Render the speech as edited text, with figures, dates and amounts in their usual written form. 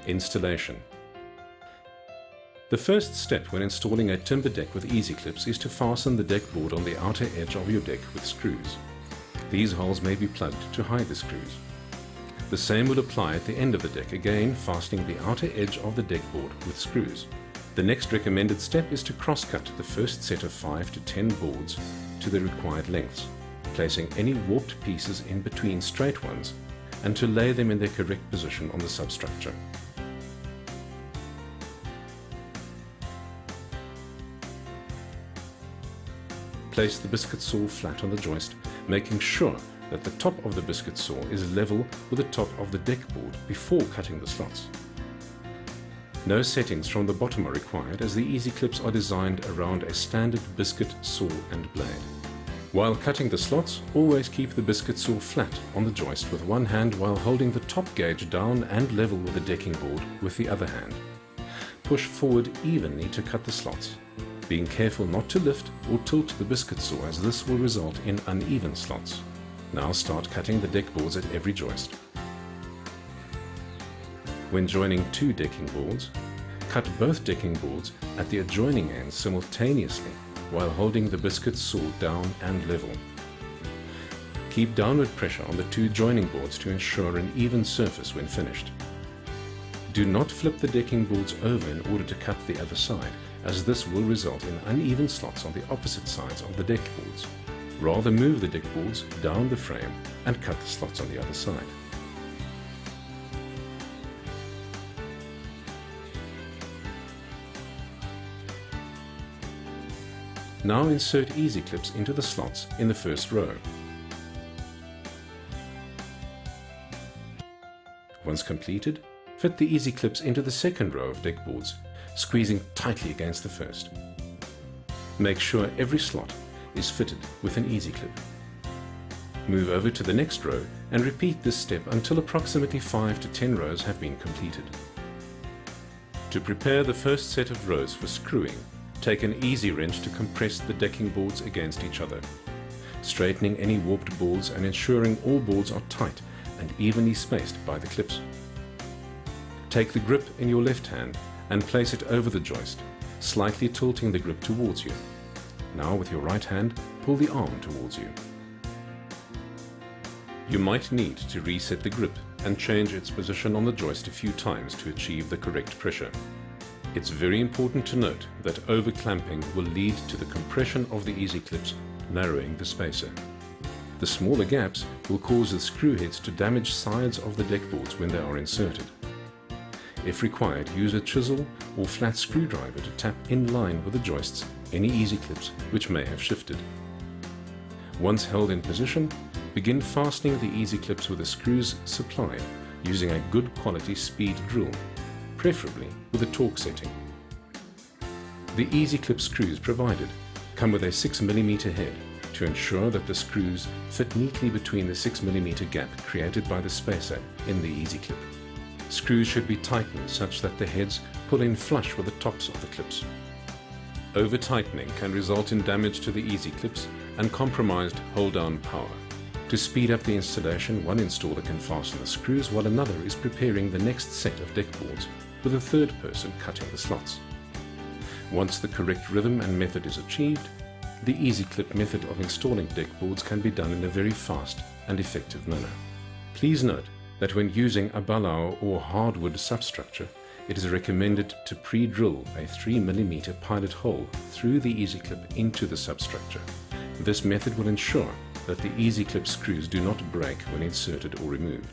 Installation. The first step when installing a timber deck with easy clips is to fasten the deck board on the outer edge of your deck with screws. These holes may be plugged to hide the screws. The same will apply at the end of the deck, again fastening the outer edge of the deck board with screws. The next recommended step is to cross-cut the first set of 5 to 10 boards to the required lengths, placing any warped pieces in between straight ones, and to lay them in their correct position on the substructure. Place the biscuit saw flat on the joist, making sure that the top of the biscuit saw is level with the top of the deck board before cutting the slots. No settings from the bottom are required, as the easy clips are designed around a standard biscuit saw and blade. While cutting the slots, always keep the biscuit saw flat on the joist with one hand while holding the top gauge down and level with the decking board with the other hand. Push forward evenly to cut the slots, being careful not to lift or tilt the biscuit saw, as this will result in uneven slots. Now start cutting the deck boards at every joist. When joining two decking boards, cut both decking boards at the adjoining ends simultaneously while holding the biscuit saw down and level. Keep downward pressure on the two joining boards to ensure an even surface when finished. Do not flip the decking boards over in order to cut the other side, as this will result in uneven slots on the opposite sides of the deck boards. Rather move the deck boards down the frame and cut the slots on the other side. Now insert easy clips into the slots in the first row. Once completed, fit the easy clips into the second row of deck boards, squeezing tightly against the first. Make sure every slot is fitted with an easy clip. Move over to the next row and repeat this step until approximately 5 to 10 rows have been completed. To prepare the first set of rows for screwing, take an easy wrench to compress the decking boards against each other, straightening any warped boards and ensuring all boards are tight and evenly spaced by the clips. Take the grip in your left hand and place it over the joist, slightly tilting the grip towards you. Now with your right hand, pull the arm towards you. You might need to reset the grip and change its position on the joist a few times to achieve the correct pressure. It's very important to note that over-clamping will lead to the compression of the easy clips, narrowing the spacer. The smaller gaps will cause the screw heads to damage sides of the deck boards when they are inserted. If required, use a chisel or flat screwdriver to tap in line with the joists any easy clips which may have shifted. Once held in position, begin fastening the easy clips with the screws supplied using a good quality speed drill, preferably with a torque setting. The easy clip screws provided come with a 6mm head to ensure that the screws fit neatly between the 6mm gap created by the spacer in the easy clip. Screws should be tightened such that the heads pull in flush with the tops of the clips. Over-tightening can result in damage to the easy clips and compromised hold-down power. To speed up the installation, one installer can fasten the screws while another is preparing the next set of deck boards, with a third person cutting the slots. Once the correct rhythm and method is achieved, the easy clip method of installing deck boards can be done in a very fast and effective manner. Please note that when using a balau or hardwood substructure, it is recommended to pre-drill a 3mm pilot hole through the easy clip into the substructure. This method will ensure that the easy clip screws do not break when inserted or removed.